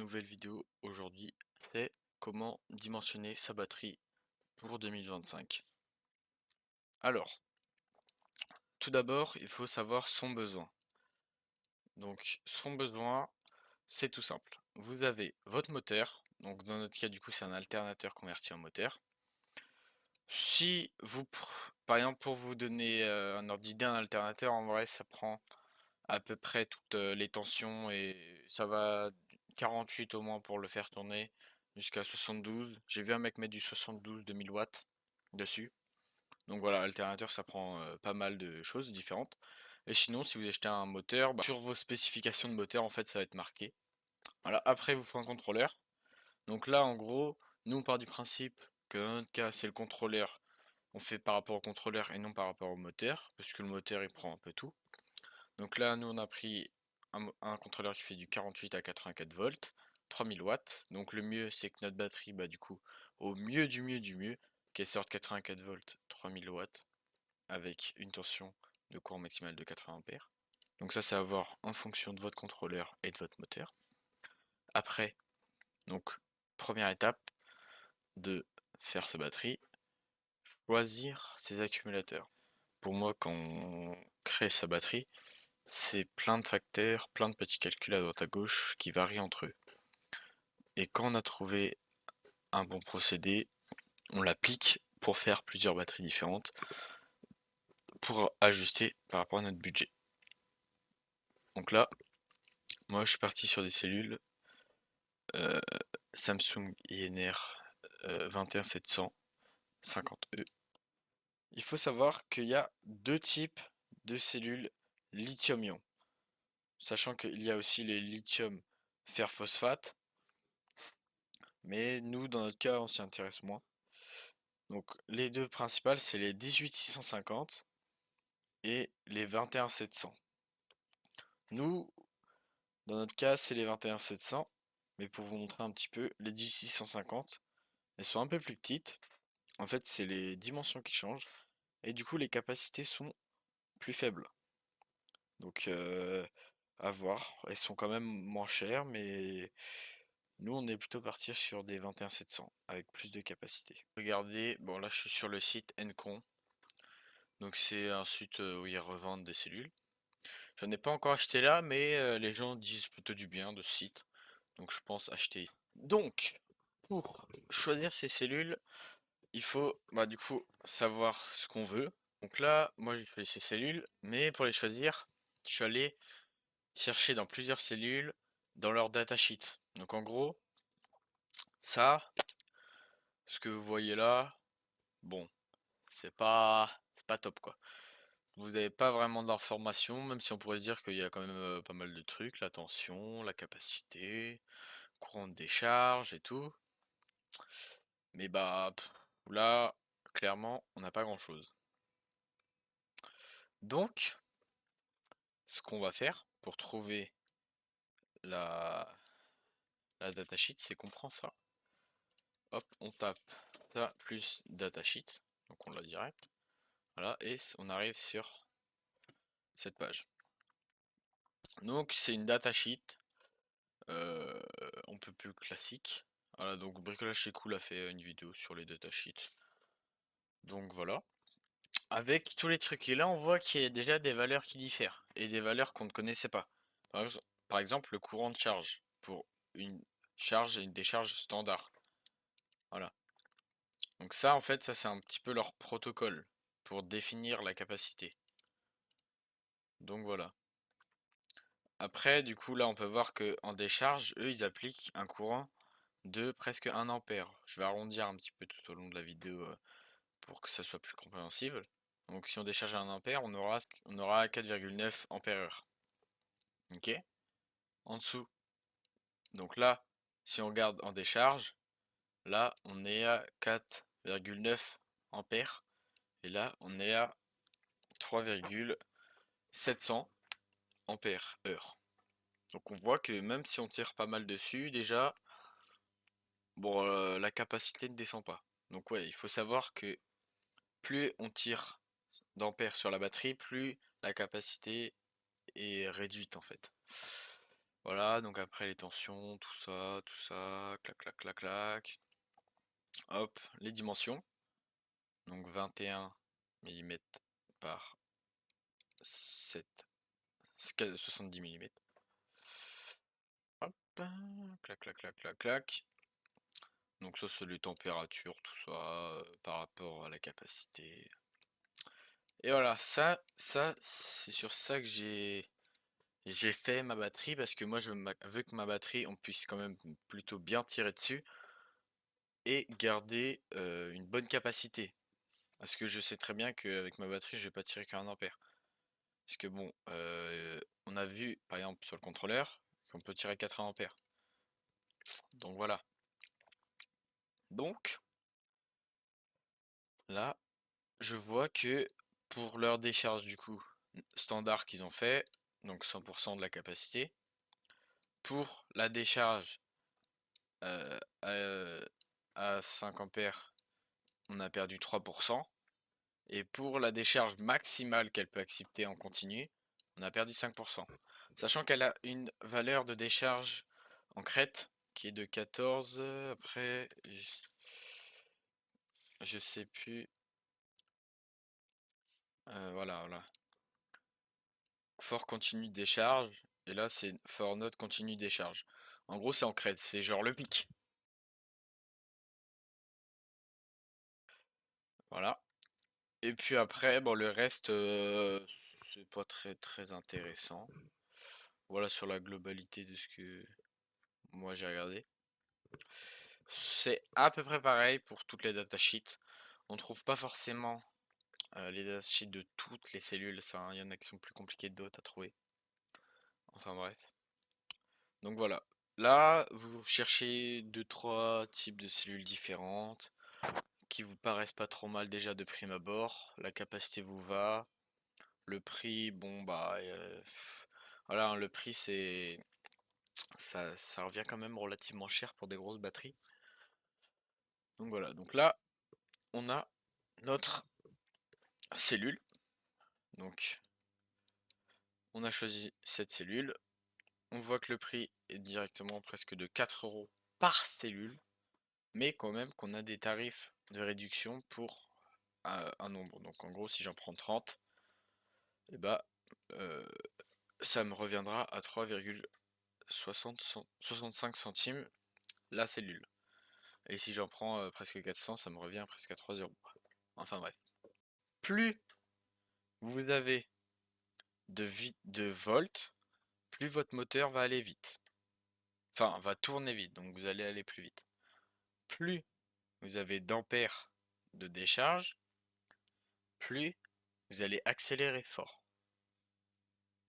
nouvelle vidéo aujourd'hui, c'est comment dimensionner sa batterie pour 2025. Alors, tout d'abord, il faut savoir son besoin. Donc, son besoin, c'est tout simple. Vous avez votre moteur, donc dans notre cas, du coup, c'est un alternateur converti en moteur. Si vous, par exemple, pour vous donner un ordre d'idée, un alternateur, en vrai, ça prend à peu près toutes les tensions et ça va 48 au moins pour le faire tourner jusqu'à 72. J'ai vu un mec mettre du 72 2000 watts dessus. Donc voilà, alternateur ça prend pas mal de choses différentes. Et sinon, si vous achetez un moteur, sur vos spécifications de moteur, en fait, ça va être marqué. Voilà, après, il vous faut un contrôleur. Donc là, en gros, nous on part du principe que dans notre cas, c'est le contrôleur. On fait par rapport au contrôleur et non par rapport au moteur, parce que le moteur il prend un peu tout. Donc là, nous, on a pris un contrôleur qui fait du 48 à 84 volts, 3000 watts. Donc le mieux, c'est que notre batterie, du coup, au mieux du mieux du mieux, qu'elle sorte 84 volts, 3000 watts, avec une tension de courant maximale de 80 ampères. Donc ça, c'est à voir en fonction de votre contrôleur et de votre moteur. Après, donc, première étape de faire sa batterie, choisir ses accumulateurs. Pour moi, quand on crée sa batterie, c'est plein de facteurs, plein de petits calculs à droite à gauche qui varient entre eux. Et quand on a trouvé un bon procédé, on l'applique pour faire plusieurs batteries différentes pour ajuster par rapport à notre budget. Donc là, moi je suis parti sur des cellules euh, Samsung INR 21700 50E. Il faut savoir qu'il y a deux types de cellules lithium-ion, sachant qu'il y a aussi les lithium fer phosphate, mais nous dans notre cas on s'y intéresse moins. Donc les deux principales, c'est les 18650 et les 21700. Nous, dans notre cas, c'est les 21700, mais pour vous montrer un petit peu, les 18650, elles sont un peu plus petites. En fait, c'est les dimensions qui changent, et du coup, les capacités sont plus faibles. Donc, à voir. Elles sont quand même moins chères, mais nous, on est plutôt parti sur des 21700, avec plus de capacité. Regardez, bon là, je suis sur le site Encon. Donc c'est un site où ils revendent des cellules. J'en ai pas encore acheté là, mais les gens disent plutôt du bien de ce site. Donc je pense acheter. Donc, pour choisir ces cellules, il faut du coup savoir ce qu'on veut. Donc là, moi j'ai choisi ces cellules, mais pour les choisir, je suis allé chercher dans plusieurs cellules dans leur datasheet. Donc en gros, ça, ce que vous voyez là, bon, c'est pas top quoi. Vous n'avez pas vraiment d'informations, même si on pourrait se dire qu'il y a quand même pas mal de trucs, la tension, la capacité, courant de décharge et tout. Mais là, clairement, on n'a pas grand-chose. Donc, ce qu'on va faire pour trouver la, la datasheet, c'est qu'on prend ça. Hop, on tape ça plus datasheet. Donc on l'a direct. Voilà, et on arrive sur cette page. Donc c'est une datasheet Euh, on peut plus classique. Voilà, donc Bricolage c'est cool a fait une vidéo sur les datasheets. Donc voilà. Avec tous les trucs. Et là, on voit qu'il y a déjà des valeurs qui diffèrent. Et des valeurs qu'on ne connaissait pas. Par exemple, le courant de charge. Pour une charge et une décharge standard. Voilà. Donc ça, en fait, ça c'est un petit peu leur protocole. Pour définir la capacité. Donc voilà. Après, du coup, là, on peut voir que en décharge, eux, ils appliquent un courant de presque 1 ampère. Je vais arrondir un petit peu tout au long de la vidéo pour que ça soit plus compréhensible. Donc si on décharge à 1 ampère, on aura 4,9 ampères heure. Ok? En dessous. Donc là, si on regarde en décharge, là on est à 4,9 ampères. Et là on est à 3,700 ampères heure. Donc on voit que même si on tire pas mal dessus, déjà, bon, la capacité ne descend pas. Donc ouais, il faut savoir que plus on tire d'ampères sur la batterie, plus la capacité est réduite en fait. Voilà, donc après les tensions, tout ça, clac, clac, clac, clac. Hop, les dimensions. Donc 21 millimètres par 7, 70 millimètres. Hop, clac, clac, clac, clac, clac. Donc ça, c'est les températures, tout ça, par rapport à la capacité. Et voilà, ça, c'est sur ça que j'ai fait ma batterie, parce que moi, veux que ma batterie, on puisse quand même plutôt bien tirer dessus et garder une bonne capacité. Parce que je sais très bien qu'avec ma batterie, je vais pas tirer qu'un ampère. Parce que bon, on a vu, par exemple, sur le contrôleur, qu'on peut tirer 80 ampères. Donc voilà. Donc, là, je vois que pour leur décharge, du coup, standard qu'ils ont fait, donc 100% de la capacité, pour la décharge à 5 ampères, on a perdu 3%. Et pour la décharge maximale qu'elle peut accepter en continu, on a perdu 5%. Sachant qu'elle a une valeur de décharge en crête qui est de 14. Après, je sais plus. Voilà, voilà. Fort continu de décharge. Et là, c'est fort note continu de décharge. En gros, c'est en crête. C'est genre le pic. Voilà. Et puis après, bon, le reste, c'est pas très très intéressant. Voilà sur la globalité de ce que moi j'ai regardé. C'est à peu près pareil pour toutes les datasheets. On trouve pas forcément les datasheets de toutes les cellules, ça, il y en a qui sont plus compliqués que d'autres à trouver. Enfin bref. Donc voilà. Là, vous cherchez deux trois types de cellules différentes qui vous paraissent pas trop mal déjà de prime abord. La capacité vous va. Le prix, bon bah voilà, hein, le prix ça revient quand même relativement cher pour des grosses batteries. Donc voilà. Donc là, on a notre cellule. Donc on a choisi cette cellule. On voit que le prix est directement presque de 4 euros par cellule, mais quand même qu'on a des tarifs de réduction pour un nombre. Donc en gros, si j'en prends 30, et bah, euh, ça me reviendra à 3,65 centimes la cellule. Et si j'en prends presque 400, ça me revient presque à 3 euros. Enfin bref. Plus vous avez de volts, plus votre moteur va aller vite. Enfin, va tourner vite, donc vous allez aller plus vite. Plus vous avez d'ampères de décharge, plus vous allez accélérer fort.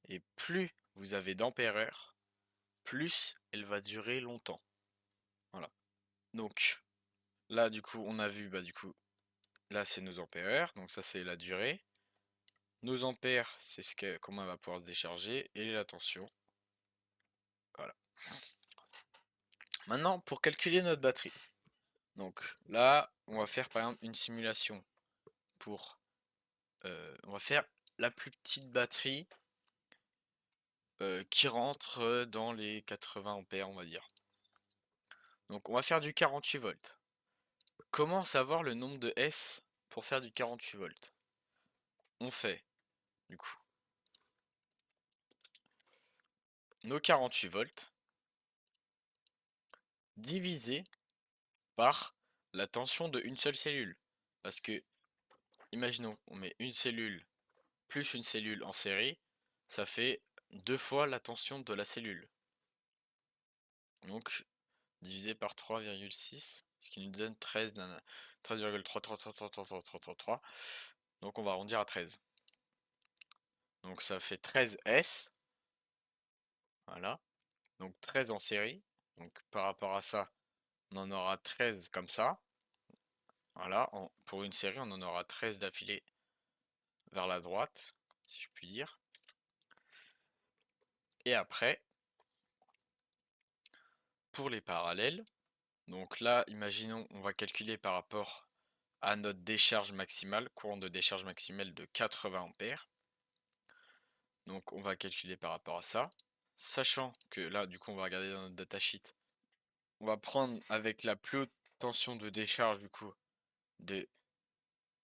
Et plus vous avez d'ampères heure, plus elle va durer longtemps. Voilà. Donc là du coup on a vu bah du coup là c'est nos ampères heure, donc ça c'est la durée. Nos ampères c'est comment elle va pouvoir se décharger et la tension. Voilà. Maintenant pour calculer notre batterie. Donc là on va faire par exemple une simulation pour on va faire la plus petite batterie qui rentre dans les 80 ampères, on va dire. Donc on va faire du 48 volts. Comment savoir le nombre de S pour faire du 48 volts? On fait, du coup, nos 48 volts divisé par la tension de une seule cellule. Parce que, imaginons, on met une cellule plus une cellule en série, ça fait deux fois la tension de la cellule. Donc, divisé par 3,6, ce qui nous donne 13,3333333. Donc on va arrondir à 13. Donc ça fait 13 S. Voilà. Donc 13 en série. Donc par rapport à ça, on en aura 13 comme ça. Voilà. Pour une série, on en aura 13 d'affilée vers la droite, si je puis dire. Et après, pour les parallèles, donc là, imaginons, on va calculer par rapport à notre décharge maximale, courant de décharge maximale de 80 ampères. Donc on va calculer par rapport à ça. Sachant que là, du coup, on va regarder dans notre datasheet. On va prendre avec la plus haute tension de décharge, du coup, de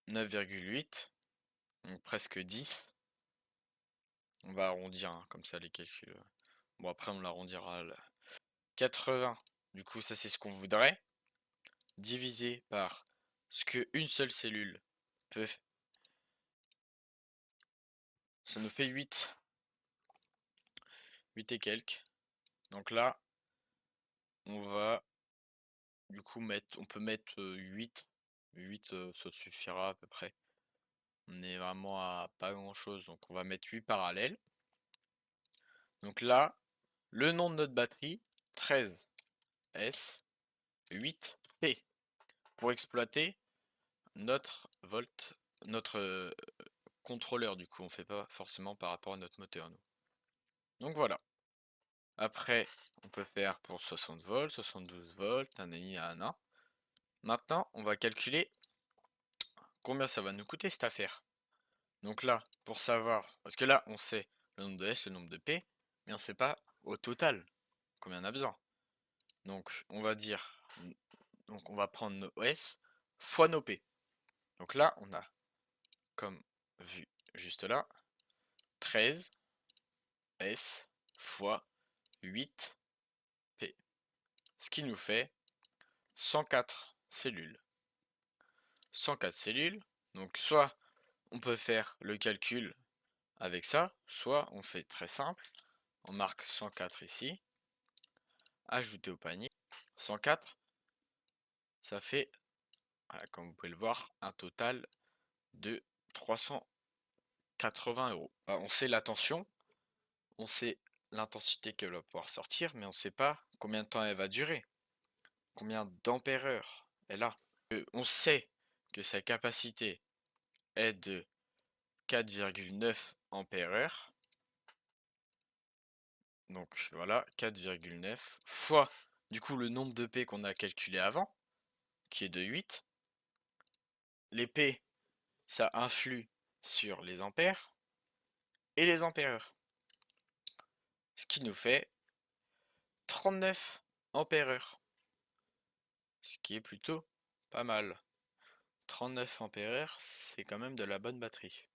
9,8, donc presque 10. On va arrondir, hein, comme ça, les calculs. Bon, après, on l'arrondira à 80. Du coup, ça, c'est ce qu'on voudrait. Divisé par ce qu'une seule cellule peut. Ça nous fait 8. 8 et quelques. Donc là, on va du coup mettre. On peut mettre 8. 8, ça suffira à peu près. On est vraiment à pas grand chose. Donc on va mettre 8 parallèles. Donc là, le nom de notre batterie, 13S, 8P. Pour exploiter notre volt, notre contrôleur, du coup, on fait pas forcément par rapport à notre moteur, nous. Donc voilà. Après, on peut faire pour 60 volts, 72 volts, nanani, nanana. Maintenant, on va calculer combien ça va nous coûter cette affaire. Donc là, pour savoir, parce que là, on sait le nombre de S, le nombre de P, mais on ne sait pas au total combien on a besoin. Donc, on va dire, donc on va prendre nos S fois nos P. Donc là, on a, comme vu juste là, 13 S fois 8 P. Ce qui nous fait 104 cellules. 104 cellules, donc soit on peut faire le calcul avec ça, soit on fait très simple, on marque 104 ici, ajouter au panier, 104, ça fait, voilà, comme vous pouvez le voir, un total de 380 euros. On sait la tension, on sait l'intensité qu'elle va pouvoir sortir, mais on ne sait pas combien de temps elle va durer, combien d'ampères-heure elle a. On sait que sa capacité est de 4,9 ampères-heure. Donc voilà, 4,9 fois du coup le nombre de P qu'on a calculé avant, qui est de 8. Les P, ça influe sur les ampères et les ampères-heure. Ce qui nous fait 39 ampères-heure. Ce qui est plutôt pas mal. 39 ampères-heure, c'est quand même de la bonne batterie.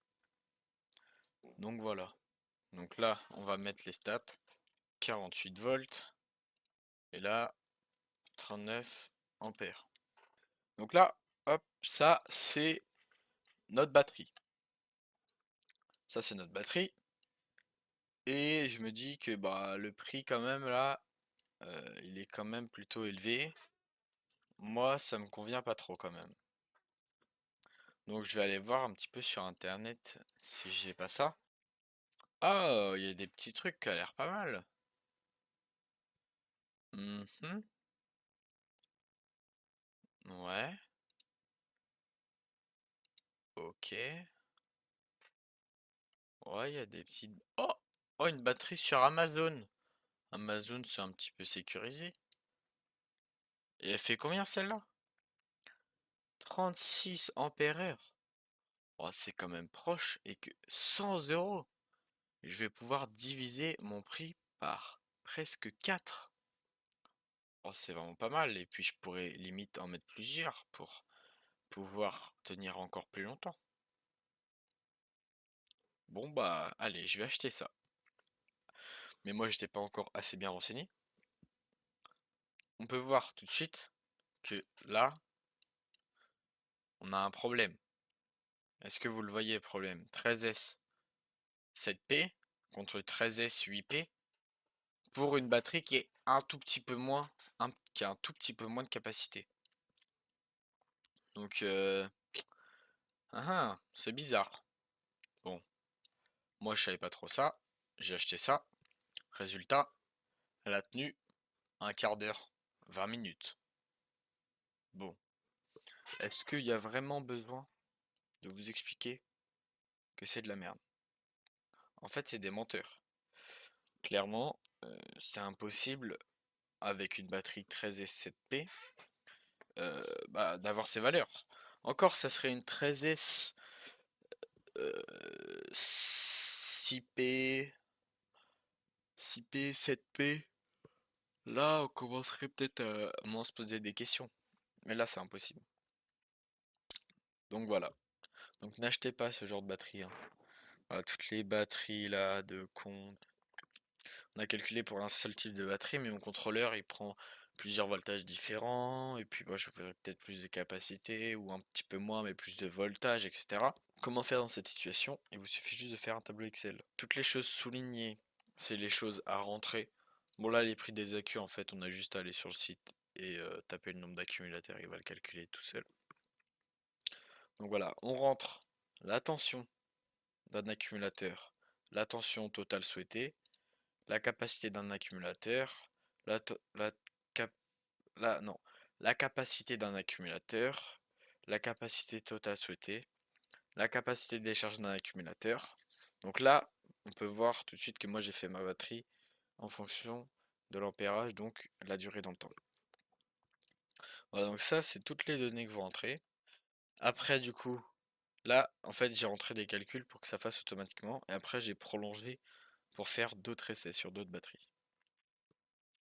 Donc voilà. Donc là, on va mettre les stats. 48 volts. Et là, 39 ampères. Donc là, hop, ça c'est notre batterie. Ça c'est notre batterie. Et je me dis que bah le prix quand même là, il est quand même plutôt élevé. Moi, ça me convient pas trop quand même. Donc je vais aller voir un petit peu sur internet si j'ai pas ça. Ah, il y a des petits trucs qui a l'air pas mal. Mhm. Ouais, ok. Ouais, il y a des petites. Oh! Oh, une batterie sur Amazon. Amazon, c'est un petit peu sécurisé. Et elle fait combien celle-là? 36 ampères-heure. Oh, c'est quand même proche et que 100 euros. Je vais pouvoir diviser mon prix par presque 4. Oh, c'est vraiment pas mal. Et puis je pourrais limite en mettre plusieurs pour pouvoir tenir encore plus longtemps. Bon bah allez, je vais acheter ça. Mais moi j'étais pas encore assez bien renseigné. On peut voir tout de suite que là, on a un problème. Est-ce que vous le voyez le problème? 13S 7P contre 13S 8P pour une batterie qui est un tout petit peu moins, qui a un tout petit peu moins de capacité. Donc c'est bizarre. Bon, moi je savais pas trop ça. J'ai acheté ça. Résultat, elle a tenu un quart d'heure, 20 minutes. Bon, est-ce qu'il y a vraiment besoin de vous expliquer que c'est de la merde? En fait, c'est des menteurs. Clairement, c'est impossible avec une batterie 13S7P d'avoir ces valeurs. Encore, ça serait une 13S 6P 6P, 7P, là on commencerait peut-être à moins se poser des questions. Mais là c'est impossible. Donc voilà. Donc n'achetez pas ce genre de batterie, hein. Voilà, toutes les batteries là de compte. On a calculé pour un seul type de batterie, mais mon contrôleur il prend plusieurs voltages différents, et puis moi je voudrais peut-être plus de capacité, ou un petit peu moins, mais plus de voltage, etc. Comment faire dans cette situation? Il vous suffit juste de faire un tableau Excel. Toutes les choses soulignées, c'est les choses à rentrer. Bon là les prix des accus, en fait on a juste à aller sur le site et taper le nombre d'accumulateurs, il va le calculer tout seul. Donc voilà, on rentre la tension d'un accumulateur, la tension totale souhaitée, la capacité d'un accumulateur, la, la, cap- non, la capacité d'un accumulateur, la capacité totale souhaitée, la capacité de décharge d'un accumulateur. Donc là, on peut voir tout de suite que moi j'ai fait ma batterie en fonction de l'ampérage, donc la durée dans le temps. Voilà, donc ça c'est toutes les données que vous rentrez. Après du coup, là en fait j'ai rentré des calculs pour que ça fasse automatiquement, et après j'ai prolongé pour faire d'autres essais sur d'autres batteries.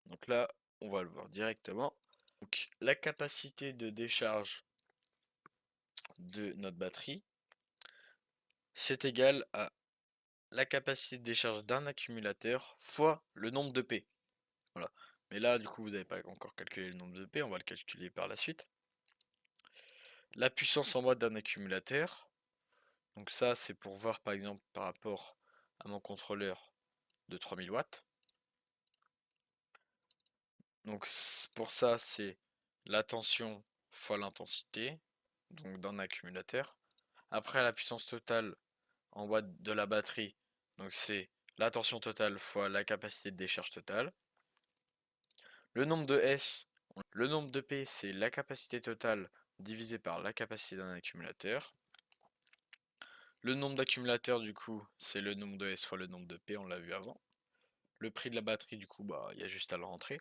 Donc là, on va le voir directement. Donc la capacité de décharge de notre batterie, c'est égal à la capacité de décharge d'un accumulateur fois le nombre de P. Voilà. Mais là, du coup, vous n'avez pas encore calculé le nombre de P, on va le calculer par la suite. La puissance en watts d'un accumulateur. Donc ça, c'est pour voir par exemple par rapport à mon contrôleur de 3000 watts. Donc pour ça, c'est la tension fois l'intensité, donc d'un accumulateur. Après, la puissance totale en watts de la batterie, donc c'est la tension totale fois la capacité de décharge totale. Le nombre de S, le nombre de P, c'est la capacité totale divisé par la capacité d'un accumulateur. Le nombre d'accumulateurs, du coup, c'est le nombre de S fois le nombre de P, on l'a vu avant. Le prix de la batterie, du coup, bah, il y a juste à le rentrer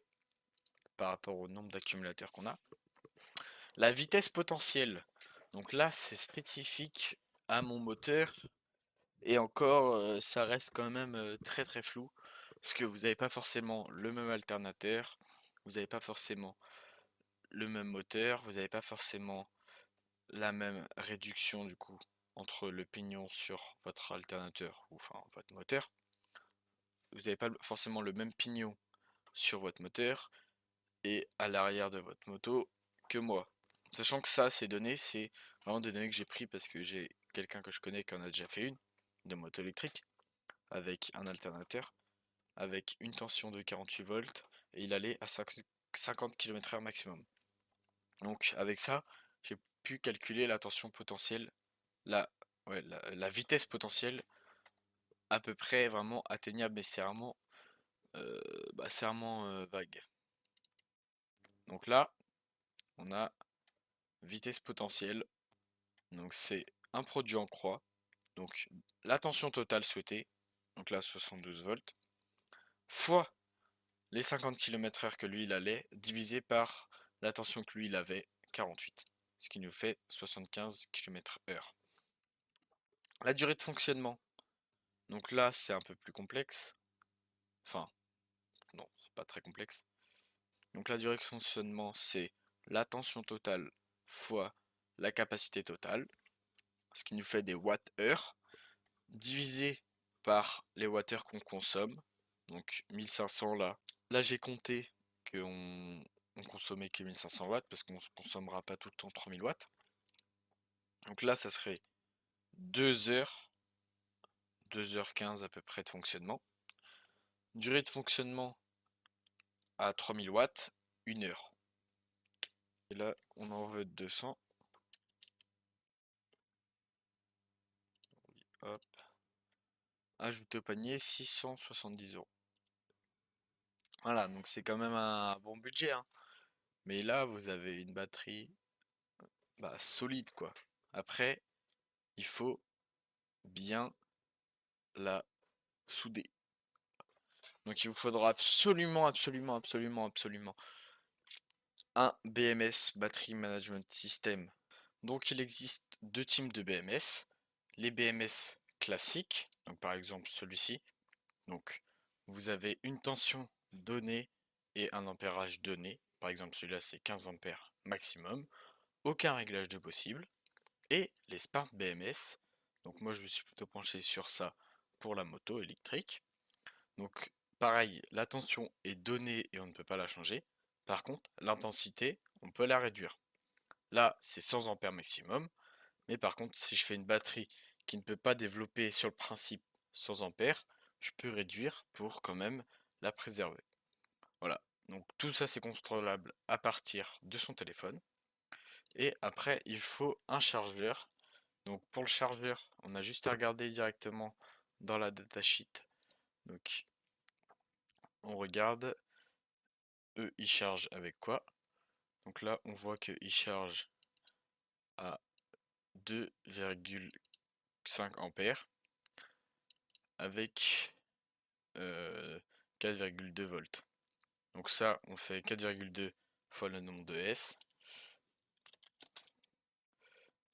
par rapport au nombre d'accumulateurs qu'on a. La vitesse potentielle, donc là, c'est spécifique à mon moteur. Et encore, ça reste quand même très très flou, parce que vous n'avez pas forcément le même alternateur, vous n'avez pas forcément le même moteur, vous n'avez pas forcément la même réduction du coup entre le pignon sur votre alternateur, ou enfin votre moteur. Vous n'avez pas forcément le même pignon sur votre moteur et à l'arrière de votre moto que moi. Sachant que ça, ces données, c'est vraiment des données que j'ai pris parce que j'ai quelqu'un que je connais qui en a déjà fait une, de moto électrique, avec un alternateur, avec une tension de 48 volts, et il allait à 50 km/h maximum. Donc avec ça, j'ai pu calculer la tension potentielle, la, ouais, la vitesse potentielle à peu près vraiment atteignable, mais c'est vraiment vague. Donc là, on a vitesse potentielle, donc c'est un produit en croix, donc la tension totale souhaitée, donc là 72 volts, fois les 50 km/h que lui il allait, divisé par la tension que lui il avait, 48, ce qui nous fait 75 km/h. La durée de fonctionnement, donc là c'est un peu plus complexe, enfin non, c'est pas très complexe. Donc la durée de fonctionnement c'est la tension totale fois la capacité totale, ce qui nous fait des watts-heure, divisé par les watts-heure qu'on consomme, donc 1500 là. Là j'ai compté qu'on on consommait que 1500 watts parce qu'on ne consommera pas tout le temps 3000 watts. Donc là ça serait 2 heures, 2h15 à peu près de fonctionnement. Durée de fonctionnement à 3000 watts, 1 heure. Et là on en veut 200. Hop. Ajouter au panier 670 €. Voilà, donc c'est quand même un bon budget, hein. Mais là, vous avez une batterie solide, quoi. Après, il faut bien la souder. Donc il vous faudra absolument, absolument, absolument, absolument un BMS, Battery Management System. Donc il existe deux types de BMS. Les BMS classiques, donc par exemple celui-ci, donc vous avez une tension donnée et un ampérage donné. Par exemple, celui-là, c'est 15 ampères maximum. Aucun réglage de possible. Et les Smart BMS. Donc moi, je me suis plutôt penché sur ça pour la moto électrique. Donc pareil, la tension est donnée et on ne peut pas la changer. Par contre, l'intensité, on peut la réduire. Là, c'est 100 ampères maximum. Mais par contre, si je fais une batterie qui ne peut pas développer sur le principe 100 ampères, je peux réduire pour quand même la préserver. Voilà. Donc tout ça, c'est contrôlable à partir de son téléphone. Et après, il faut un chargeur. Donc pour le chargeur, on a juste à regarder directement dans la datasheet. Donc on regarde, eux ils chargent avec quoi? Donc là on voit qu'ils chargent à 2,5 ampères avec 4,2 volts. Donc ça on fait 4,2 fois le nombre de S.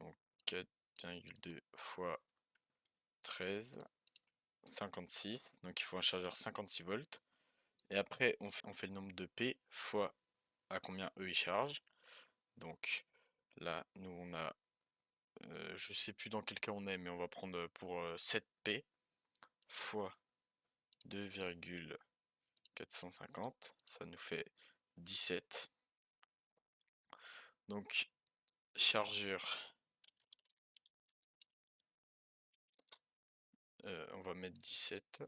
Donc 4,2 fois 13, 56. Donc il faut un chargeur 56 volts. Et après on fait le nombre de P fois à combien eux ils chargent. Donc là, nous on a, je sais plus dans quel cas on est, mais on va prendre pour 7P fois 2,450, ça nous fait 17. Donc chargeur, on va mettre 17.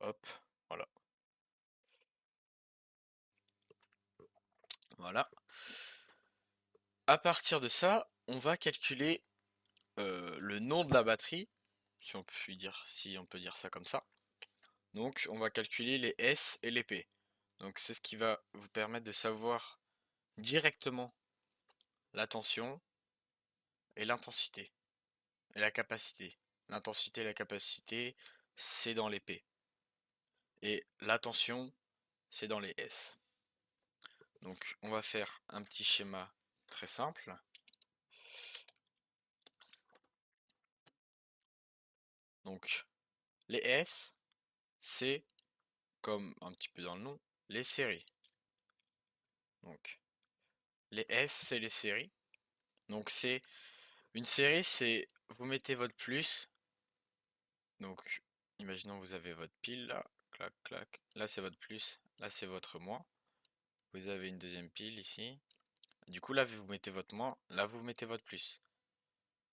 Hop, voilà. Voilà. À partir de ça, on va calculer le nom de la batterie, si on peut dire ça comme ça. Donc on va calculer les S et les P. Donc c'est ce qui va vous permettre de savoir directement la tension et l'intensité et la capacité. L'intensité et la capacité, c'est dans les P. Et la tension, c'est dans les S. Donc on va faire un petit schéma très simple. Donc les S, c'est, comme un petit peu dans le nom, les séries. Donc les S, c'est les séries. Donc c'est une série, c'est vous mettez votre plus. Donc imaginons vous avez votre pile là, clac clac. Là c'est votre plus, là c'est votre moins. Vous avez une deuxième pile ici. Du coup là vous mettez votre moins, là vous mettez votre plus.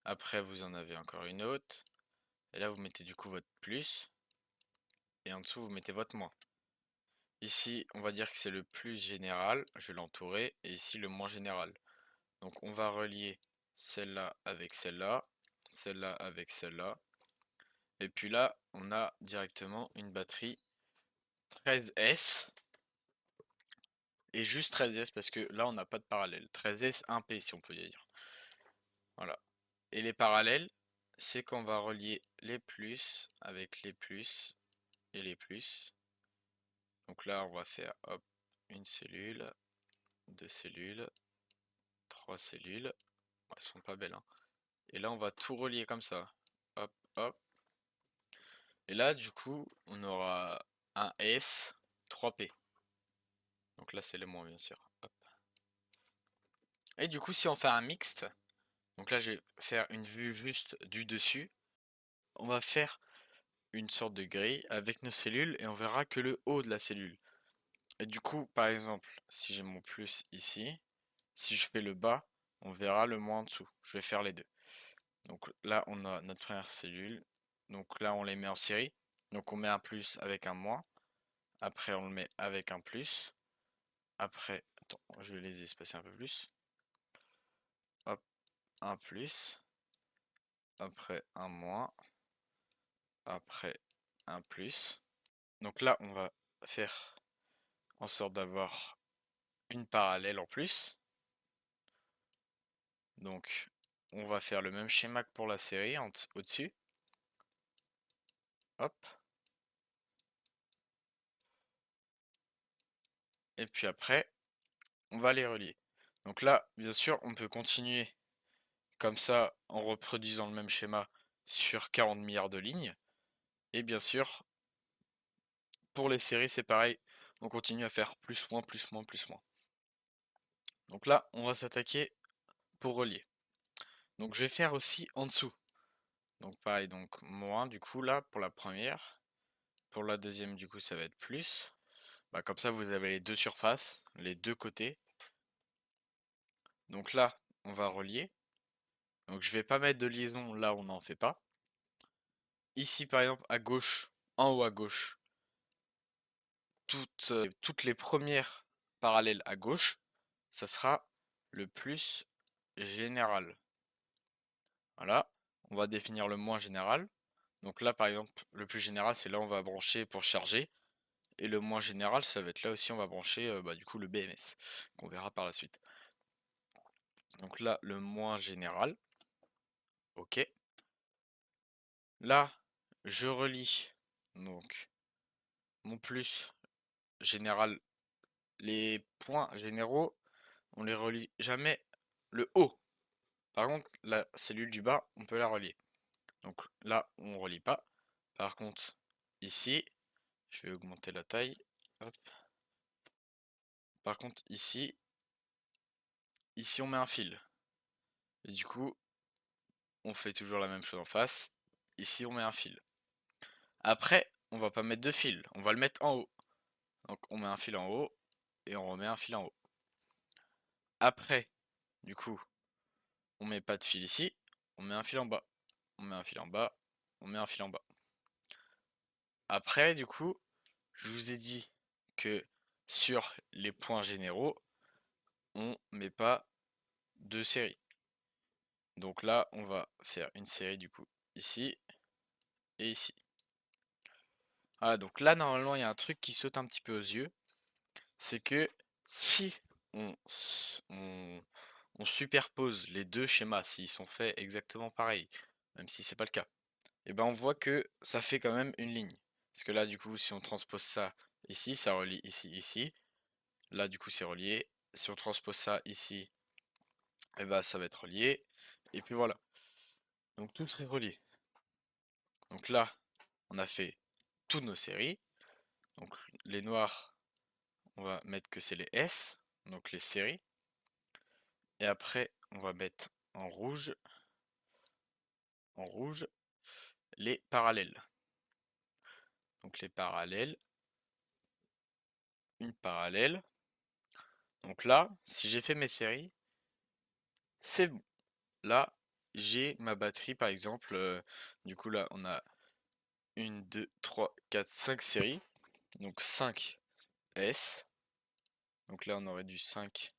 Après vous en avez encore une autre. Et là vous mettez du coup votre plus. Et en dessous vous mettez votre moins. Ici on va dire que c'est le plus général, je vais l'entourer. Et ici le moins général. Donc on va relier celle-là avec celle-là. Celle-là avec celle-là. Et puis là on a directement une batterie 13S. Et juste 13S parce que là on n'a pas de parallèle. 13S 1P si on peut dire. Voilà. Et les parallèles, c'est qu'on va relier les plus avec les plus et les plus. Donc là on va faire hop, une cellule, deux cellules, trois cellules. Bon, elles sont pas belles, hein. Et là on va tout relier comme ça. Hop, hop. Et là du coup on aura un S, 3P. Donc là c'est les moins bien sûr. Hop. Et du coup si on fait un mixte, donc là je vais faire une vue juste du dessus. On va faire une sorte de grille avec nos cellules et on verra que le haut de la cellule. Et du coup, par exemple, si j'ai mon plus ici, si je fais le bas, on verra le moins en dessous. Je vais faire les deux. Donc là, on a notre première cellule. Donc là, on les met en série. Donc on met un plus avec un moins. Après, on le met avec un plus. Après, attends, je vais les espacer un peu plus. Hop, un plus. Après, un moins. Après, un plus. Donc là, on va faire en sorte d'avoir une parallèle en plus. Donc on va faire le même schéma que pour la série au-dessus. Hop. Et puis après, on va les relier. Donc là, bien sûr, on peut continuer comme ça en reproduisant le même schéma sur 40 milliards de lignes. Et bien sûr, pour les séries, c'est pareil. On continue à faire plus, moins, plus, moins, plus, moins. Donc là, on va s'attaquer pour relier. Donc je vais faire aussi en dessous. Donc pareil, donc moins du coup là pour la première. Pour la deuxième, du coup, ça va être plus. Bah, comme ça, vous avez les deux surfaces, les deux côtés. Donc là, on va relier. Donc je vais pas mettre de liaison là où on n'en fait pas. Ici, par exemple, à gauche, en haut à gauche, toutes les premières parallèles à gauche, ça sera le plus général. Voilà, on va définir le moins général. Donc là, par exemple, le plus général, c'est là où on va brancher pour charger. Et le moins général, ça va être là aussi, on va brancher bah, du coup le BMS, qu'on verra par la suite. Donc là, le moins général, ok. Là, je relie donc mon plus général. Les points généraux, on les relie jamais le haut. Par contre, la cellule du bas, on peut la relier. Donc là, on relie pas. Par contre, ici, je vais augmenter la taille. Hop. Par contre, ici, on met un fil. Et du coup, on fait toujours la même chose en face. Ici, on met un fil. Après, on va pas mettre de fil, on va le mettre en haut. Donc on met un fil en haut et on remet un fil en haut. Après, du coup, on met pas de fil ici, on met un fil en bas. On met un fil en bas, on met un fil en bas. Après, du coup, je vous ai dit que sur les points généraux, on met pas de série. Donc là, on va faire une série du coup ici et ici. Ah, donc là, normalement, il y a un truc qui saute un petit peu aux yeux. C'est que si on, on superpose les deux schémas, s'ils sont faits exactement pareil, même si c'est pas le cas, et ben on voit que ça fait quand même une ligne. Parce que là, du coup, si on transpose ça ici, ça relie ici, ici. Là, du coup, c'est relié. Si on transpose ça ici, et ben ça va être relié. Et puis voilà. Donc tout serait relié. Donc là, on a fait toutes nos séries. Donc les noirs, on va mettre que c'est les S, donc les séries. Et après, on va mettre en rouge, les parallèles. Donc les parallèles, une parallèle. Donc là, si j'ai fait mes séries, c'est bon. Là, j'ai ma batterie par exemple. Du coup là, on a 1, 2, 3, 4, 5 séries. Donc 5 S. Donc là, on aurait du 5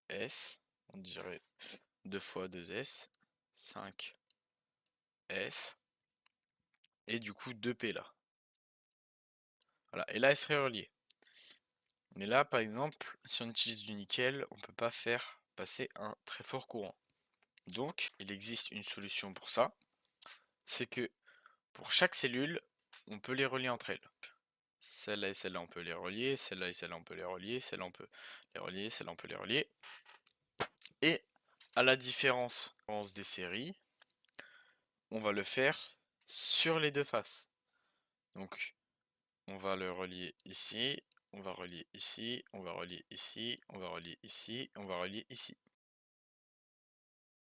S. On dirait 2 fois 2 S. 5 S. Et du coup 2 P là. Voilà. Et là, elle serait reliée. Mais là, par exemple, si on utilise du nickel, on ne peut pas faire passer un très fort courant. Donc, il existe une solution pour ça. C'est que pour chaque cellule, on peut les relier entre elles. Celle-là et celle-là, on peut les relier. Celle-là et celle-là, on peut les relier. Celle-là, on peut les relier. Celle-là, on peut les relier. Et à la différence des séries, on va le faire sur les deux faces. Donc, on va le relier ici. On va relier ici. On va relier ici. On va relier ici. On va relier ici.